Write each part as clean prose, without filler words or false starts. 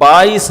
22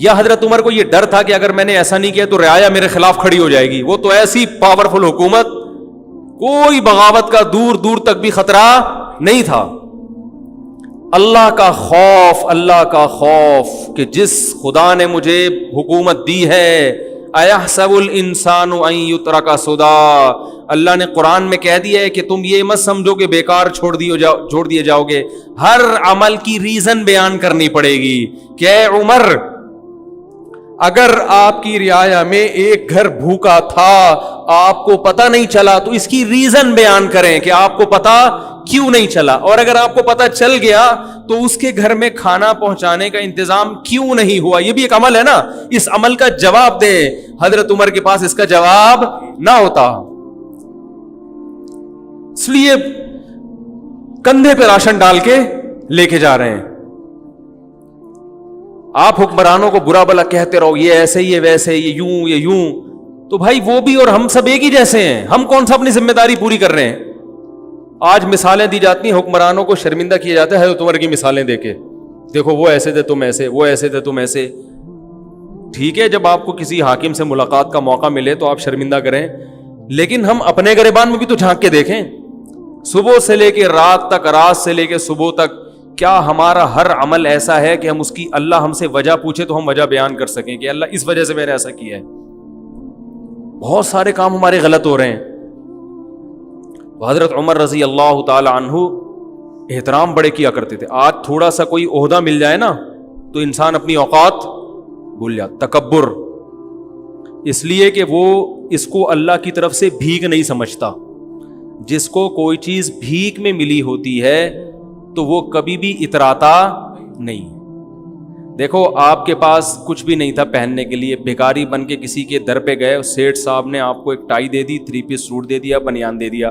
یا حضرت عمر کو یہ ڈر تھا کہ اگر میں نے ایسا نہیں کیا تو رعایا میرے خلاف کھڑی ہو جائے گی؟ وہ تو ایسی پاورفل حکومت، کوئی بغاوت کا دور دور تک بھی خطرہ نہیں تھا۔ اللہ کا خوف، اللہ کا خوف کہ جس خدا نے مجھے حکومت دی ہے، اَيَحْسَبُ الْإِنسَانُ أَن يُتْرَكَ سُدًى، اللہ نے قرآن میں کہہ دیا ہے کہ تم یہ مت سمجھو کہ بیکار چھوڑ دیے جاؤ گے، ہر عمل کی ریزن بیان کرنی پڑے گی کہ اے عمر، اگر آپ کی رعایا میں ایک گھر بھوکا تھا، آپ کو پتہ نہیں چلا، تو اس کی ریزن بیان کریں کہ آپ کو پتہ کیوں نہیں چلا، اور اگر آپ کو پتہ چل گیا تو اس کے گھر میں کھانا پہنچانے کا انتظام کیوں نہیں ہوا؟ یہ بھی ایک عمل ہے نا، اس عمل کا جواب دیں۔ حضرت عمر کے پاس اس کا جواب نہ ہوتا، اس لیے کندھے پہ راشن ڈال کے لے کے جا رہے ہیں۔ آپ حکمرانوں کو برا بلا کہتے رہو، یہ ایسے، یہ ویسے، یہ یوں، یہ یوں، تو بھائی وہ بھی اور ہم سب ایک ہی جیسے ہیں، ہم کون سا اپنی ذمہ داری پوری کر رہے ہیں؟ آج مثالیں دی جاتی ہیں، حکمرانوں کو شرمندہ کیا جاتا ہے حضرت عمر کی مثالیں دے کے، دیکھو وہ ایسے تھے تم ایسے، وہ ایسے تھے تم ایسے۔ ٹھیک ہے، جب آپ کو کسی حاکم سے ملاقات کا موقع ملے تو آپ شرمندہ کریں، لیکن ہم اپنے گریبان میں بھی تو جھانک کے دیکھیں، صبح سے لے کے رات تک، رات سے لے کے صبح تک، کیا ہمارا ہر عمل ایسا ہے کہ ہم اس کی، اللہ ہم سے وجہ پوچھے تو ہم وجہ بیان کر سکیں کہ اللہ اس وجہ سے میں نے ایسا کیا ہے؟ بہت سارے کام ہمارے غلط ہو رہے ہیں۔ حضرت عمر رضی اللہ تعالی عنہ احترام بڑے کیا کرتے تھے۔ آج تھوڑا سا کوئی عہدہ مل جائے نا تو انسان اپنی اوقات بھول جاتا، تکبر، اس لیے کہ وہ اس کو اللہ کی طرف سے بھیک نہیں سمجھتا۔ جس کو کوئی چیز بھیک میں ملی ہوتی ہے تو وہ کبھی بھی اتراتا نہیں۔ دیکھو آپ کے پاس کچھ بھی نہیں تھا پہننے کے لیے، بھکاری بن کے کسی کے در پہ گئے، سیٹھ صاحب نے آپ کو ایک ٹائی دے دی، 3 پیس سوٹ دے دیا، بنیان دے دیا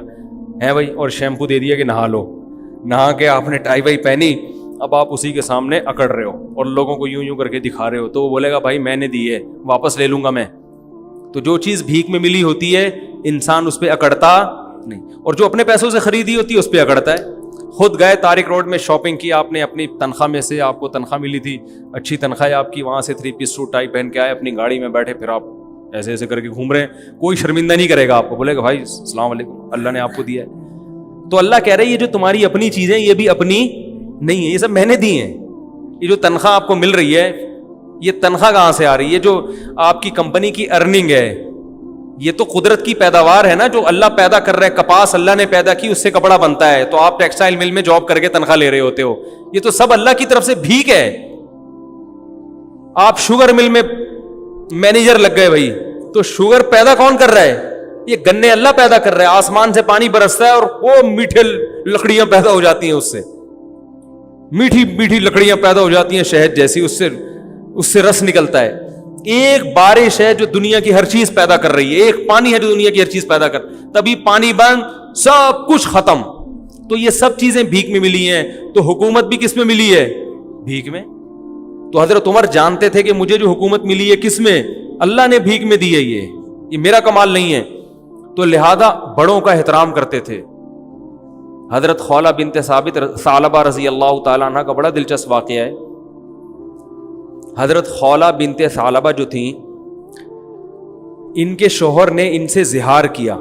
ہے بھائی، اور شیمپو دے دیا کہ نہا لو، نہا کے آپ نے ٹائی وائی پہنی، اب آپ اسی کے سامنے اکڑ رہے ہو اور لوگوں کو یوں یوں کر کے دکھا رہے ہو، تو وہ بولے گا بھائی میں نے دی ہے، واپس لے لوں گا میں۔ تو جو چیز بھیک میں ملی ہوتی ہے انسان اس پہ اکڑتا نہیں، اور جو اپنے پیسوں سے خریدی ہوتی ہے اس پہ اکڑتا ہے۔ خود گئے طارق روڈ میں شاپنگ کی آپ نے، اپنی تنخواہ میں سے، آپ کو تنخواہ ملی تھی، اچھی تنخواہ ہے آپ کی، وہاں سے 3 پیس سوٹ ٹائی پہن کے آئے، اپنی گاڑی میں بیٹھے، پھر آپ ایسے ایسے کر کے گھوم رہے ہیں، کوئی شرمندہ نہیں کرے گا آپ کو، بولے گا بھائی السلام علیکم، اللہ نے آپ کو دیا ہے۔ تو اللہ کہہ رہے ہیں یہ جو تمہاری اپنی چیزیں یہ بھی اپنی نہیں ہے، یہ سب میں نے دی ہیں۔ یہ جو تنخواہ آپ کو مل رہی ہے، یہ تنخواہ کہاں سے آ رہی ہے؟ جو آپ کی کمپنی کی ارننگ ہے، یہ تو قدرت کی پیداوار ہے نا، جو اللہ پیدا کر رہا ہے، کپاس اللہ نے پیدا کی، اس سے کپڑا بنتا ہے، تو آپ ٹیکسٹائل مل میں جاب کر کے تنخواہ لے رہے ہوتے ہو، یہ تو سب اللہ کی طرف سے بھیک ہے۔ آپ شوگر مل میں مینیجر لگ گئے بھائی، تو شوگر پیدا کون کر رہا ہے؟ یہ گنے اللہ پیدا کر رہا ہے، آسمان سے پانی برستا ہے اور وہ میٹھے لکڑیاں پیدا ہو جاتی ہیں، اس سے میٹھی میٹھی لکڑیاں پیدا ہو جاتی ہیں شہد جیسی، اس سے رس نکلتا ہے۔ ایک بارش ہے جو دنیا کی ہر چیز پیدا کر رہی ہے، ایک پانی ہے جو دنیا کی ہر چیز پیدا کر، تبھی پانی بند، سب کچھ ختم۔ تو یہ سب چیزیں بھیک میں ملی ہیں، تو حکومت بھی کس میں ملی ہے؟ بھیک میں۔ تو حضرت عمر جانتے تھے کہ مجھے جو حکومت ملی ہے کس میں؟ اللہ نے بھیک میں دی ہے، یہ میرا کمال نہیں ہے، تو لہذا بڑوں کا احترام کرتے تھے۔ حضرت خولہ بنت ثعلبہ رضی اللہ تعالیٰ عنہ کا بڑا دلچسپ واقعہ ہے۔ حضرت خولہ بنت ثعلبہ جو تھیں، ان کے شوہر نے ان سے زہار کیا۔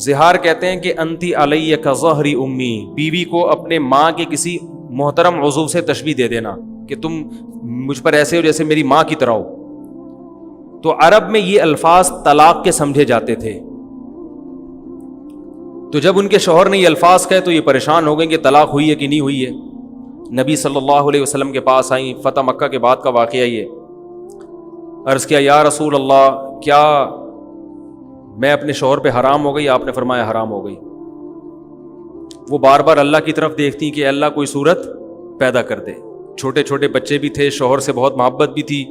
زہار کہتے ہیں کہ انتی علی کظہر امی، بیوی کو اپنے ماں کے کسی محترم عضو سے تشبیہ دے دینا کہ تم مجھ پر ایسے ہو جیسے میری ماں کی طرح ہو۔ تو عرب میں یہ الفاظ طلاق کے سمجھے جاتے تھے، تو جب ان کے شوہر نے یہ الفاظ کہے تو یہ پریشان ہو گئے کہ طلاق ہوئی ہے کہ نہیں ہوئی ہے۔ نبی صلی اللہ علیہ وسلم کے پاس آئیں، فتح مکہ کے بعد کا واقعہ یہ، عرض کیا یا رسول اللہ، کیا میں اپنے شوہر پہ حرام ہو گئی؟ آپ نے فرمایا حرام ہو گئی۔ وہ بار بار اللہ کی طرف دیکھتی کہ اللہ کوئی صورت پیدا کر دے، چھوٹے چھوٹے بچے بھی تھے، شوہر سے بہت محبت بھی تھی،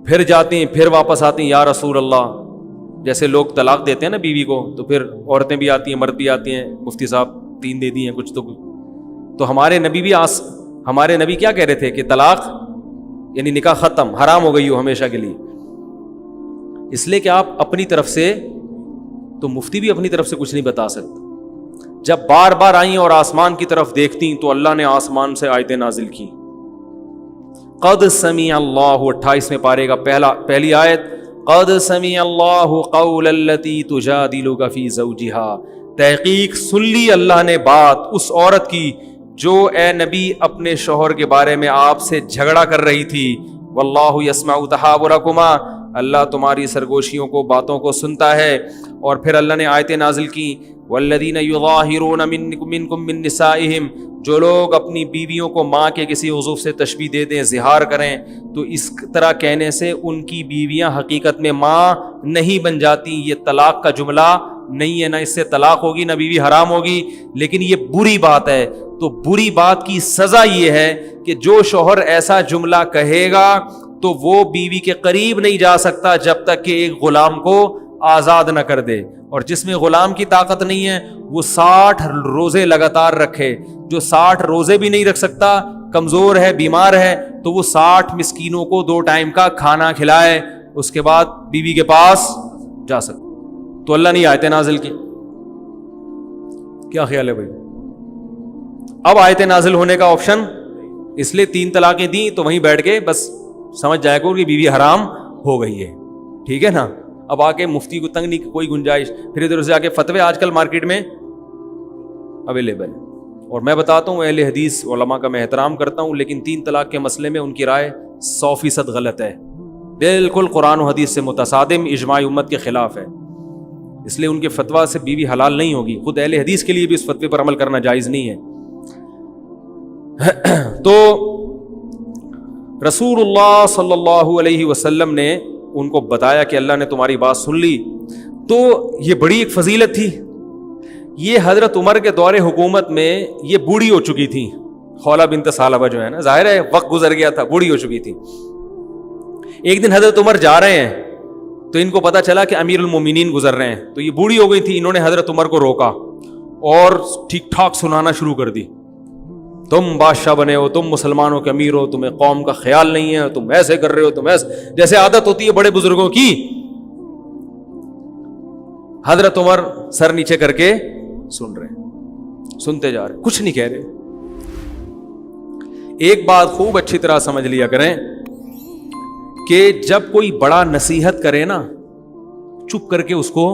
پھر جاتی ہیں، پھر واپس آتی ہیں، یا رسول اللہ، جیسے لوگ طلاق دیتے ہیں نا بیوی کو، تو پھر عورتیں بھی آتی ہیں، مرد بھی آتی ہیں، مفتی صاحب 3 دے دی ہیں کچھ تو ہمارے نبی بھی ہمارے نبی کیا کہہ رہے تھے کہ طلاق یعنی نکاح ختم، حرام ہو گئی ہو ہمیشہ کے لیے۔ اس لیے کہ آپ اپنی طرف سے، تو مفتی بھی اپنی طرف سے کچھ نہیں بتا سکتے۔ جب بار بار آئیں اور آسمان کی طرف دیکھتی تو اللہ نے آسمان سے آیتیں نازل کی، قد سمع اللہ 28ویں پارے کا پہلی آیت، قد سمع اللہ قول التی تجادلک فی زوجہا، تحقیق سن لی اللہ نے بات اس عورت کی جو اے نبی اپنے شوہر کے بارے میں آپ سے جھگڑا کر رہی تھی، واللہ یسمع تحاورکما، اللہ تمہاری سرگوشیوں کو، باتوں کو سنتا ہے۔ اور پھر اللہ نے آیتیں نازل کی، والذین یظاہرون منکم من نسائہم، جو لوگ اپنی بیویوں کو ماں کے کسی عضو سے تشبیہ دے دیں، زہار کریں، تو اس طرح کہنے سے ان کی بیویاں حقیقت میں ماں نہیں بن جاتی۔ یہ طلاق کا جملہ نہیں ہے، نہ اس سے طلاق ہوگی نہ بیوی حرام ہوگی، لیکن یہ بری بات ہے۔ تو بری بات کی سزا یہ ہے کہ جو شوہر ایسا جملہ کہے گا تو وہ بیوی کے قریب نہیں جا سکتا جب تک کہ ایک غلام کو آزاد نہ کر دے، اور جس میں غلام کی طاقت نہیں ہے وہ 60 روزے لگاتار رکھے۔ جو 60 روزے بھی نہیں رکھ سکتا، کمزور ہے، بیمار ہے، تو وہ 60 مسکینوں کو 2 ٹائم کا کھانا کھلائے، اس کے بعد بیوی کے پاس جا سکتا۔ تو اللہ نے آیتیں نازل کی۔ کیا خیال ہے بھائی؟ اب آیتیں نازل ہونے کا آپشن اس لیے 3 طلاقیں دیں تو وہیں بیٹھ کے بس سمجھ جائے گا کہ بیوی حرام ہو گئی ہے، ٹھیک ہے نا۔ اب آ کے مفتی کو تنگ نہیں کوئی گنجائش، پھر ادھر سے آ کے فتوے آج کل مارکیٹ میں اویلیبل ہے۔ اور میں بتاتا ہوں اہل حدیث علماء کا میں احترام کرتا ہوں، لیکن 3 طلاق کے مسئلے میں ان کی رائے 100% غلط ہے، بالکل قرآن و حدیث سے متصادم، اجماع امت کے خلاف ہے۔ اس لیے ان کے فتویٰ سے بیوی حلال نہیں ہوگی، خود اہل حدیث کے لیے بھی اس فتوے پر عمل کرنا جائز نہیں ہے۔ تو رسول اللہ صلی اللہ علیہ وسلم نے ان کو بتایا کہ اللہ نے تمہاری بات سن لی، تو یہ بڑی ایک فضیلت تھی۔ یہ حضرت عمر کے دور حکومت میں یہ بوڑھی ہو چکی تھی، خولہ بنت ثعلبہ جو ہے نا، ظاہر ہے وقت گزر گیا تھا، بوڑھی ہو چکی تھی۔ ایک دن حضرت عمر جا رہے ہیں تو ان کو پتا چلا کہ امیر المومنین گزر رہے ہیں، تو یہ بوڑھی ہو گئی تھی۔ انہوں نے حضرت عمر کو روکا اور ٹھیک ٹھاک سنانا شروع کر دی، تم بادشاہ بنے ہو، تم مسلمانوں کے امیر ہو، تمہیں قوم کا خیال نہیں ہے، تم ایسے کر رہے ہو، تم ایسے، جیسے عادت ہوتی ہے بڑے بزرگوں کی۔ حضرت عمر سر نیچے کر کے سن رہے ہیں، سنتے جا رہے ہیں، کچھ نہیں کہہ رہے۔ ایک بات خوب اچھی طرح سمجھ لیا کریں کہ جب کوئی بڑا نصیحت کرے نا، چپ کر کے اس کو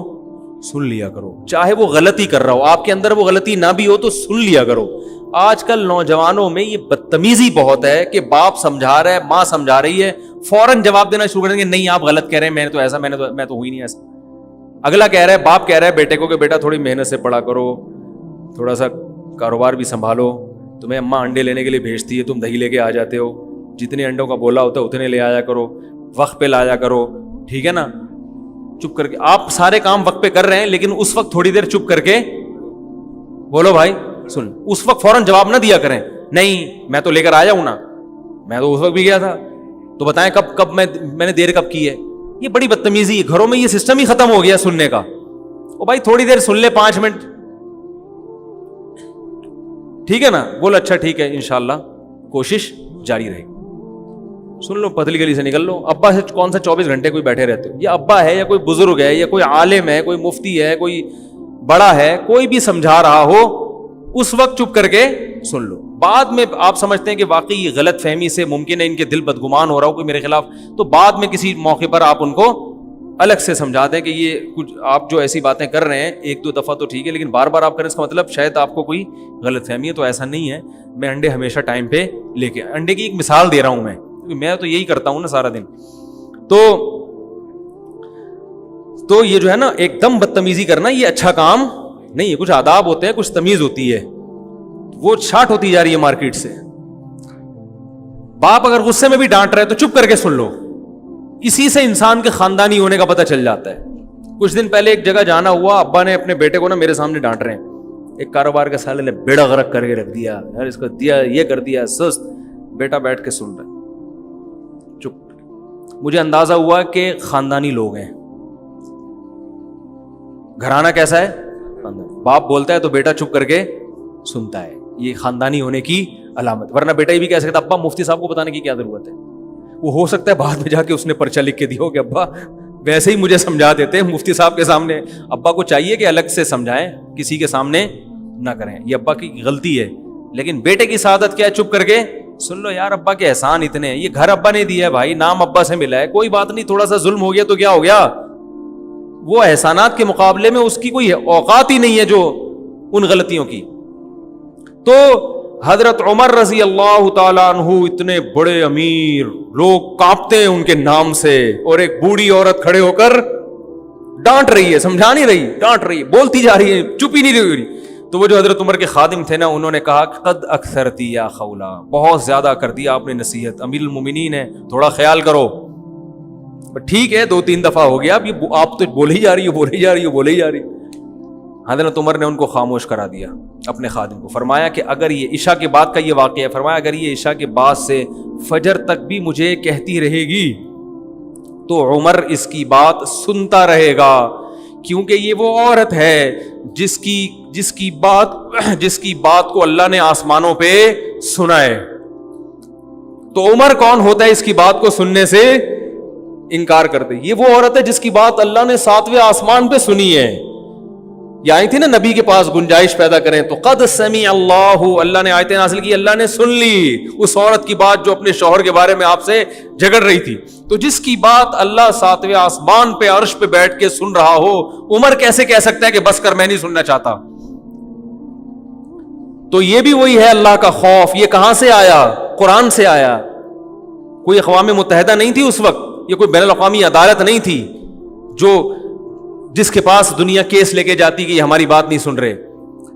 سن لیا کرو، چاہے وہ غلطی کر رہا ہو، آپ کے اندر وہ غلطی نہ بھی ہو تو سن لیا کرو۔ آج کل نوجوانوں میں یہ بدتمیزی بہت ہے کہ باپ سمجھا رہا ہے، ماں سمجھا رہی ہے، فوراً جواب دینا شروع کر دیں گے، نہیں آپ غلط کہہ رہے ہیں، میں نے تو ایسا، میں تو ہوئی نہیں ایسا۔ اگلا کہہ رہا ہے، باپ کہہ رہا ہے بیٹے کو کہ بیٹا تھوڑی محنت سے پڑھا کرو، تھوڑا سا کاروبار بھی سنبھالو، تمہیں اماں انڈے لینے کے لیے بھیجتی ہے، تم دہی لے کے آ جاتے ہو، جتنے انڈوں کا بولا ہوتا ہے اتنے لے آیا کرو، وقت پہ لایا کرو، ٹھیک ہے نا۔ چپ کر کے آپ سارے کام وقت پہ کر رہے ہیں، لیکن اس وقت تھوڑی دیر چپ کر کے بولو بھائی سن، اس وقت فوراً جواب نہ دیا کریں، نہیں میں تو لے کر آیا ہوں نا، میں تو اس وقت بھی گیا تھا، تو بتائیں کب میں نے دیر کب کی ہے۔ یہ بڑی بدتمیزی ہے، گھروں میں یہ سسٹم ہی ختم ہو گیا سننے کا۔ او بھائی تھوڑی دیر سن لے، 5 منٹ، ٹھیک ہے نا، بول اچھا ٹھیک ہے، انشاءاللہ کوشش جاری رہے گی، سن لو، پتلی گلی سے نکل لو۔ ابا سے کون سا 24 گھنٹے کوئی بیٹھے رہتے ہو، یا ابا ہے یا کوئی بزرگ ہے یا کوئی عالم ہے، کوئی مفتی ہے، کوئی بڑا ہے، کوئی بھی سمجھا رہا ہو، اس وقت چپ کر کے سن لو۔ بعد میں آپ سمجھتے ہیں کہ واقعی یہ غلط فہمی سے ممکن ہے ان کے دل بدگمان ہو رہا ہو کوئی میرے خلاف، تو بعد میں کسی موقع پر آپ ان کو الگ سے سمجھا دیں کہ یہ کچھ آپ جو ایسی باتیں کر رہے ہیں 1-2 دفعہ تو ٹھیک ہے، لیکن بار بار آپ کریں، اس کا مطلب شاید آپ کو کوئی غلط فہمی ہے۔ تو ایسا نہیں ہے، میں انڈے ہمیشہ ٹائم پہ لے کے، انڈے کی ایک مثال دے رہا ہوں میں تو یہی کرتا ہوں نا سارا دن۔ تو یہ جو ہے نا ایک دم بدتمیزی کرنا، یہ اچھا کام نہیں ہے۔ کچھ آداب ہوتے ہیں، کچھ تمیز ہوتی ہے، وہ شارٹ ہوتی جا رہی ہے مارکیٹ سے۔ باپ اگر غصے میں بھی ڈانٹ رہے تو چپ کر کے سن لو، اسی سے انسان کے خاندانی ہونے کا پتہ چل جاتا ہے۔ کچھ دن پہلے ایک جگہ جانا ہوا، ابا نے اپنے بیٹے کو نا میرے سامنے ڈانٹ رہے ہیں، ایک کاروبار کے سالے نے بیڑا غرق کر کے رکھ دیا، اس کو دیا یہ کر دیا، سست۔ بیٹا بیٹھ کے سن رہا، چپ۔ مجھے اندازہ ہوا کہ خاندانی لوگ ہیں، گھرانہ کیسا ہے، باپ بولتا ہے تو بیٹا چپ کر کے سنتا ہے، یہ خاندانی ہونے کی علامت۔ ورنہ بیٹا یہ بھی کہہ سکتا ابا مفتی صاحب کو بتانے کی کیا ضرورت ہے، وہ ہو سکتا ہے بعد میں جا کے اس نے پرچہ لکھ کے دیا ہو کہ ابا ویسے ہی مجھے سمجھا دیتے مفتی صاحب کے سامنے۔ ابا کو چاہیے کہ الگ سے سمجھائیں، کسی کے سامنے نہ کریں، یہ ابا کی غلطی ہے۔ لیکن بیٹے کی سعادت کیا ہے، چپ کر کے سن لو یار ابا کے احسان اتنے ہیں, یہ گھر ابا نے دیا ہے بھائی, نام ابا سے ملا ہے, کوئی بات نہیں, تھوڑا سا ظلم ہو گیا تو کیا ہو گیا, وہ احسانات کے مقابلے میں اس کی کوئی اوقات ہی نہیں ہے جو ان غلطیوں کی. تو حضرت عمر رضی اللہ تعالیٰ عنہ اتنے بڑے امیر, لوگ کانپتے ہیں ان کے نام سے, اور ایک بوڑھی عورت کھڑے ہو کر ڈانٹ رہی ہے, سمجھا نہیں رہی, ڈانٹ رہی ہے, بولتی جا رہی ہے, چپ ہی نہیں رہی. تو وہ جو حضرت عمر کے خادم تھے نا, انہوں نے کہا قد اکثرتی یا خولا, بہت زیادہ کر دیا آپ نے نصیحت, امیر المومنین ہے, تھوڑا خیال کرو. ٹھیک ہے 2-3 دفعہ ہو گیا, اب آپ تو بولے ہی جا رہی ہو. حضرت عمر نے ان کو خاموش کرا دیا, اپنے خادم کو. فرمایا کہ اگر یہ عشاء کے بعد کا یہ واقعہ ہے, فرمایا اگر یہ عشاء کے بعد سے فجر تک بھی مجھے کہتی رہے گی تو عمر اس کی بات سنتا رہے گا, کیونکہ یہ وہ عورت ہے جس کی بات کو اللہ نے آسمانوں پہ سنا ہے. تو عمر کون ہوتا ہے اس کی بات کو سننے سے انکار کرتے؟ یہ وہ عورت ہے جس کی بات اللہ نے 7ویں آسمان پہ سنی ہے. یہ آئی تھی نا نبی کے پاس گنجائش پیدا کریں, تو قد سمع اللہ نے آیتیں نازل کی, اللہ نے سن لی اس عورت کی بات جو اپنے شوہر کے بارے میں آپ سے جھگڑ رہی تھی. تو جس کی بات اللہ 7ویں آسمان پہ عرش پہ بیٹھ کے سن رہا ہو, عمر کیسے کہہ سکتا ہے کہ بس کر, میں نہیں سننا چاہتا. تو یہ بھی وہی ہے اللہ کا خوف. یہ کہاں سے آیا؟ قرآن سے آیا. کوئی اقوام متحدہ نہیں تھی اس وقت, یہ کوئی بین الاقوامی عدالت نہیں تھی جس کے پاس دنیا کیس لے کے جاتی کہ یہ ہماری بات نہیں سن رہے.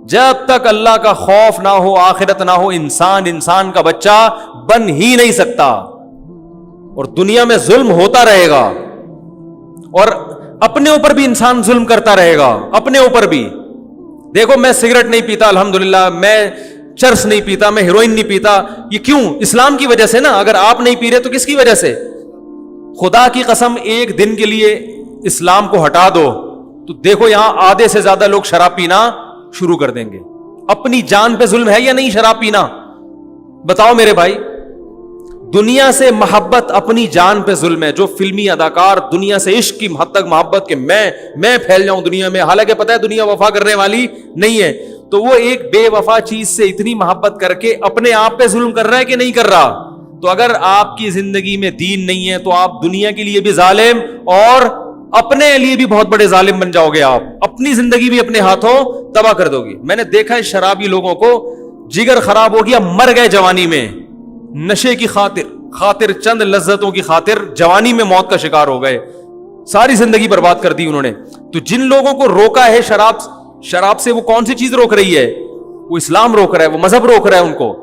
جب تک اللہ کا خوف نہ ہو, آخرت نہ ہو, انسان کا بچہ بن ہی نہیں سکتا, اور دنیا میں ظلم ہوتا رہے گا, اور اپنے اوپر بھی انسان ظلم کرتا رہے گا, اپنے اوپر بھی. دیکھو میں سگریٹ نہیں پیتا الحمدللہ, میں چرس نہیں پیتا, میں ہیروئن نہیں پیتا. یہ کیوں؟ اسلام کی وجہ سے نا. اگر آپ نہیں پی رہے تو کس کی وجہ سے؟ خدا کی قسم ایک دن کے لیے اسلام کو ہٹا دو تو دیکھو یہاں آدھے سے زیادہ لوگ شراب پینا شروع کر دیں گے. اپنی جان پہ ظلم ہے یا نہیں شراب پینا؟ بتاؤ میرے بھائی. دنیا سے محبت اپنی جان پہ ظلم ہے. جو فلمی اداکار دنیا سے عشق کی حد تک محبت کہ میں پھیل جاؤں دنیا میں, حالانکہ پتہ ہے دنیا وفا کرنے والی نہیں ہے, تو وہ ایک بے وفا چیز سے اتنی محبت کر کے اپنے آپ پہ ظلم کر رہا ہے کہ نہیں کر رہا؟ تو اگر آپ کی زندگی میں دین نہیں ہے تو آپ دنیا کے لیے بھی ظالم اور اپنے لیے بھی بہت بڑے ظالم بن جاؤ گے. آپ اپنی زندگی بھی اپنے ہاتھوں تباہ کر دو گی. میں نے دیکھا ہے شرابی لوگوں کو جگر خراب ہو گیا, مر گئے جوانی میں, نشے کی خاطر چند لذتوں کی خاطر جوانی میں موت کا شکار ہو گئے, ساری زندگی برباد کر دی انہوں نے. تو جن لوگوں کو روکا ہے شراب سے, وہ کون سی چیز روک رہی ہے؟ وہ اسلام روک رہا ہے, وہ مذہب روک رہا ہے ان کو.